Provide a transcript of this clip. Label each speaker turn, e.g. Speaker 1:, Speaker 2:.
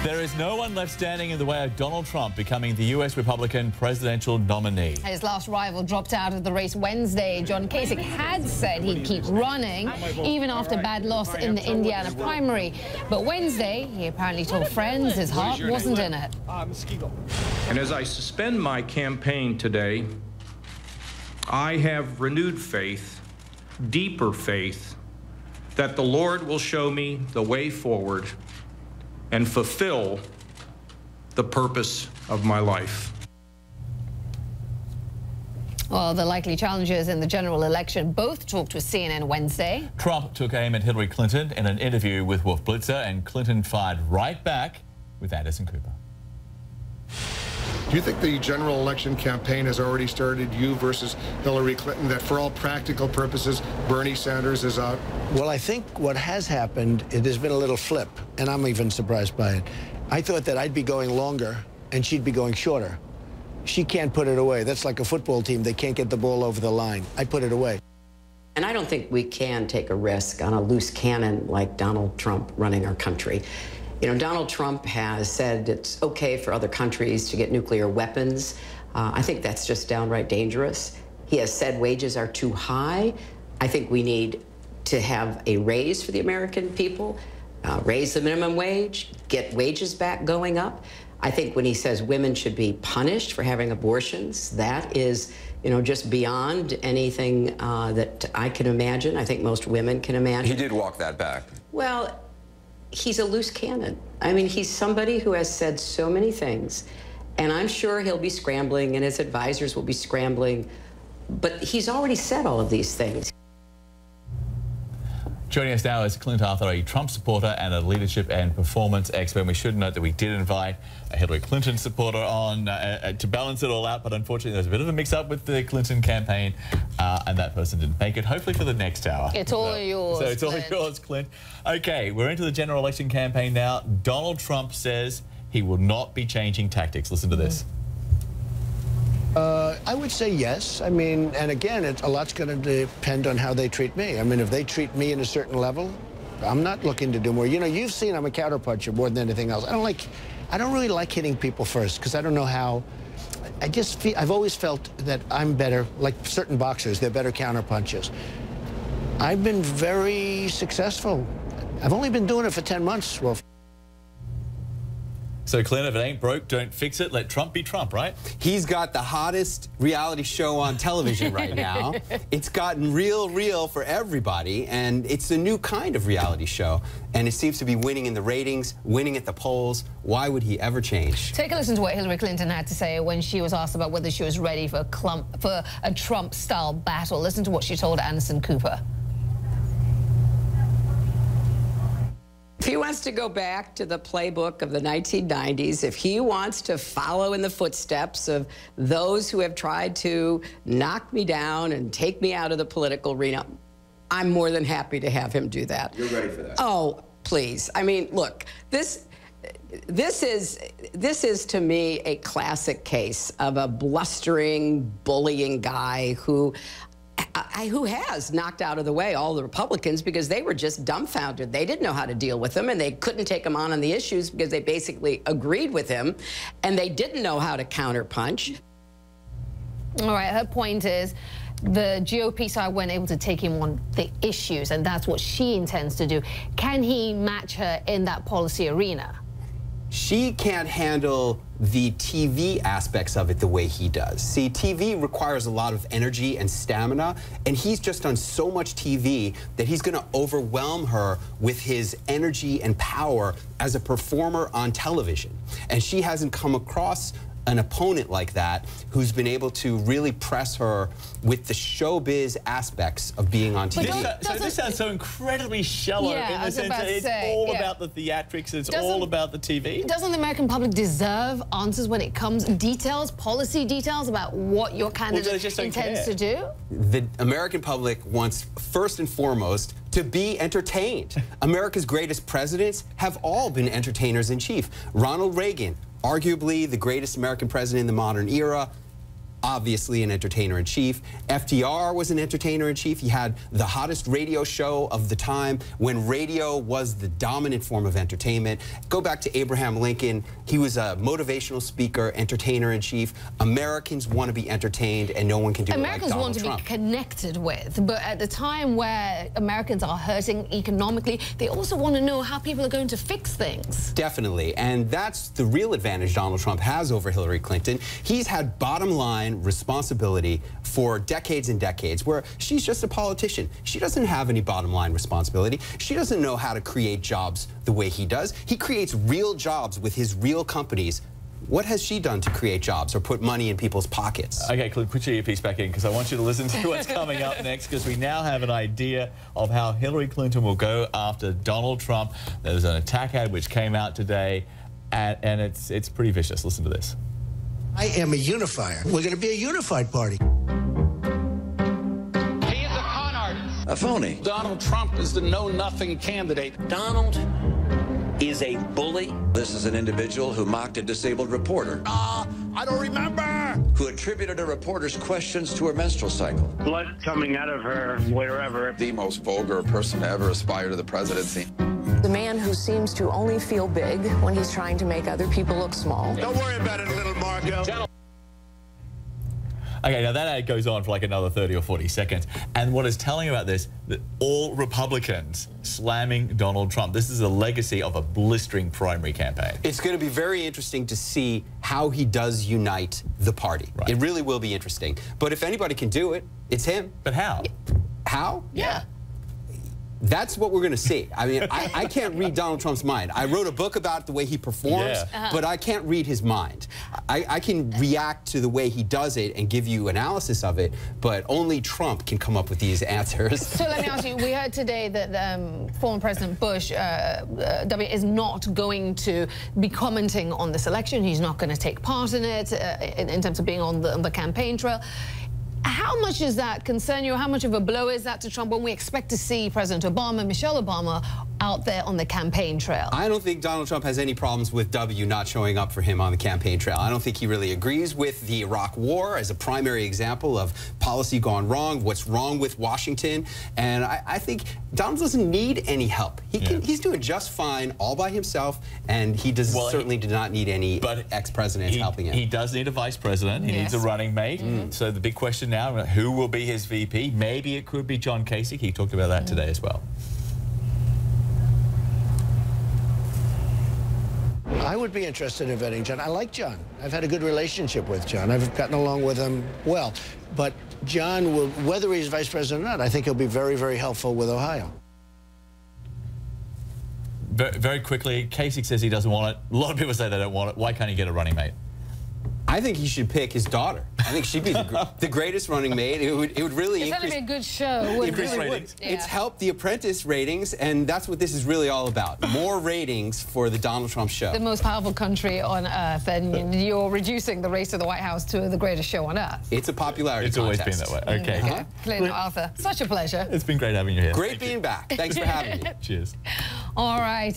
Speaker 1: There is no one left standing in the way of Donald Trump becoming the U.S. Republican presidential nominee.
Speaker 2: His last rival dropped out of the race Wednesday. John KASICH had said he'd keep running, even after a bad loss in the Indiana primary. But Wednesday, he apparently told friends his heart wasn't in it.
Speaker 3: And as I suspend my campaign today, I have renewed faith, deeper faith, that the Lord will show me the way forward and fulfill the purpose of my life.
Speaker 2: Well, the likely challengers in the general election both talked with CNN Wednesday.
Speaker 1: Trump took aim at Hillary Clinton in an interview with Wolf Blitzer, and Clinton fired right back with Anderson Cooper.
Speaker 4: Do you think the general election campaign has already started, you versus Hillary Clinton, that for all practical purposes, Bernie Sanders is out?
Speaker 5: Well, I think what has happened, it has been a little flip, and I'm even surprised by it. I thought that I'd be going longer, and she'd be going shorter. She can't put it away. That's like a football team. They can't get the ball over the line. I put it away.
Speaker 6: And I don't think we can take a risk on a loose cannon like Donald Trump running our country. You know, Donald Trump has said it's okay for other countries to get nuclear weapons. I think that's just downright dangerous. He has said wages are too high. I think we need to have a raise for the American people, raise the minimum wage, get wages back going up. I think when he says women should be punished for having abortions, that is, you know, just beyond anything that I can imagine. I think most women can imagine.
Speaker 7: He did walk that back.
Speaker 6: Well, he's a loose cannon. I mean, he's somebody who has said so many things, and I'm sure he'll be scrambling and his advisors will be scrambling, but he's already said all of these things.
Speaker 1: Joining us now is Clint, a Trump supporter and a leadership and performance expert. And we should note that we did invite a Hillary Clinton supporter on to balance it all out, but unfortunately there's a bit of a mix-up with the Clinton campaign, and that person didn't make it. Hopefully for the next hour.
Speaker 2: It's all yours,
Speaker 1: So it's all yours, Clint. Okay, we're into the general election campaign now. Donald Trump says he will not be changing tactics. Listen to this.
Speaker 5: I would say yes. I mean, and again, a lot's going to depend on how they treat me. I mean, if they treat me in a certain level, I'm not looking to do more. You know, you've seen I'm a counterpuncher more than anything else. I don't really like hitting people first because I don't know how. I just feel, I've always felt that I'm better, like certain boxers, they're better counterpunchers. I've been very successful. I've only been doing it for 10 months, Wolf.
Speaker 1: So, Clint, if it ain't broke, don't fix it. Let Trump be Trump, right?
Speaker 7: He's got the hottest reality show on television right now. It's gotten real for everybody, and it's a new kind of reality show. And it seems to be winning in the ratings, winning at the polls. Why would he ever change?
Speaker 2: Take a listen to what Hillary Clinton had to say when she was asked about whether she was ready for a Trump-style battle. Listen to what she told Anderson Cooper.
Speaker 6: If he wants to go back to the playbook of the 1990s, if he wants to follow in the footsteps of those who have tried to knock me down and take me out of the political arena, I'm more than happy to have him do that.
Speaker 7: You're ready for that?
Speaker 6: Oh, please. I mean, look, this is to me a classic case of a blustering, bullying guy who has knocked out of the way all the Republicans because they were just dumbfounded. They didn't know how to deal with him, and they couldn't take him on the issues because they basically agreed with him, and they didn't know how to counterpunch.
Speaker 2: All right, her point is the GOP side weren't able to take him on the issues, and that's what she intends to do. Can he match her in that policy arena?
Speaker 7: She can't handle the TV aspects of it the way he does. See, TV requires a lot of energy and stamina, and he's just done so much TV that he's going to overwhelm her with his energy and power as a performer on television. And she hasn't come across an opponent like that who's been able to really press her with the showbiz aspects of being on TV.
Speaker 1: So this sounds so incredibly shallow in the sense that it's all about the theatrics, it's all about the TV.
Speaker 2: Doesn't the American public deserve answers when it comes details, policy details about what your candidate intends to do?
Speaker 7: The American public wants, first and foremost, to be entertained. America's greatest presidents have all been entertainers in chief. Ronald Reagan, arguably the greatest American president in the modern era, obviously an entertainer-in-chief. FDR was an entertainer-in-chief. He had the hottest radio show of the time when radio was the dominant form of entertainment. Go back to Abraham Lincoln. He was a motivational speaker, entertainer-in-chief. Americans want to be entertained, and no one can do it like Donald Trump.
Speaker 2: Americans want to be connected with, but at the time where Americans are hurting economically, they also want to know how people are going to fix things.
Speaker 7: Definitely, and that's the real advantage Donald Trump has over Hillary Clinton. He's had bottom line responsibility for decades and decades, where she's just a politician. She doesn't have any bottom line responsibility. She doesn't know how to create jobs the way he does. He creates real jobs with his real companies. What has she done to create jobs or put money in people's pockets?
Speaker 1: Okay, Clint, put your earpiece back in because I want you to listen to what's coming up next, because we now have an idea of how Hillary Clinton will go after Donald Trump. There's an attack ad which came out today, and it's pretty vicious. Listen to this.
Speaker 5: I am a unifier. We're going to be a unified party.
Speaker 8: He is a con artist.
Speaker 9: A phony.
Speaker 8: Donald Trump is the know-nothing candidate.
Speaker 9: Donald is a bully. This is an individual who mocked a disabled reporter.
Speaker 8: I don't remember.
Speaker 9: Who attributed a reporter's questions to her menstrual cycle.
Speaker 10: Blood coming out of her wherever.
Speaker 11: The most vulgar person to ever aspire to the presidency.
Speaker 12: The man who seems to only feel big when he's trying to make other people look small.
Speaker 8: Don't worry about it, little Marco.
Speaker 1: Okay, now that ad goes on for like another 30 or 40 seconds. And what is telling about this, that all Republicans slamming Donald Trump. This is a legacy of a blistering primary campaign.
Speaker 7: It's going to be very interesting to see how he does unite the party. Right. It really will be interesting. But if anybody can do it, it's him.
Speaker 1: But how?
Speaker 7: How?
Speaker 1: Yeah.
Speaker 7: That's what we're going to see. I mean, I can't read Donald Trump's mind. I wrote a book about the way he performs, but I can't read his mind. I can react to the way he does it and give you analysis of it, but only Trump can come up with these answers.
Speaker 2: So let me ask you, we heard today that former President Bush W is not going to be commenting on this election. He's not going to take part in it in terms of being on the campaign trail. How much does that concern you? How much of a blow is that to Trump when we expect to see President Obama, Michelle Obama, out there on the campaign trail?
Speaker 7: I don't think Donald Trump has any problems with W not showing up for him on the campaign trail. I don't think he really agrees with the Iraq War as a primary example of policy gone wrong, what's wrong with Washington. And I think Donald doesn't need any help. He's doing just fine all by himself, and he certainly did not need any ex-presidents helping him.
Speaker 1: He does need a vice president. He needs a running mate. So the big question now, who will be his VP? Maybe it could be John Kasich. He talked about that today as well.
Speaker 5: I would be interested in vetting John. I like John. I've had a good relationship with John. I've gotten along with him well. But John will, whether he's vice president or not, I think he'll be very, very helpful with Ohio.
Speaker 1: Very quickly, Kasich says he doesn't want it. A lot of people say they don't want it. Why can't he get a running mate?
Speaker 7: I think he should pick his daughter. I think she'd be the greatest running mate. It would really
Speaker 2: increase. It's going to be a good show.
Speaker 7: It really would. Yeah. It's helped The Apprentice ratings, and that's what this is really all about. More ratings for the Donald Trump show.
Speaker 2: The most powerful country on earth, and you're reducing the race to the White House to the greatest show on earth.
Speaker 7: It's a popularity contest.
Speaker 1: It's always been that way. Okay.
Speaker 2: Clint, Arthur, such a pleasure.
Speaker 1: It's been great having you here.
Speaker 7: Great being back. Thanks for having me.
Speaker 1: Cheers.
Speaker 2: All right.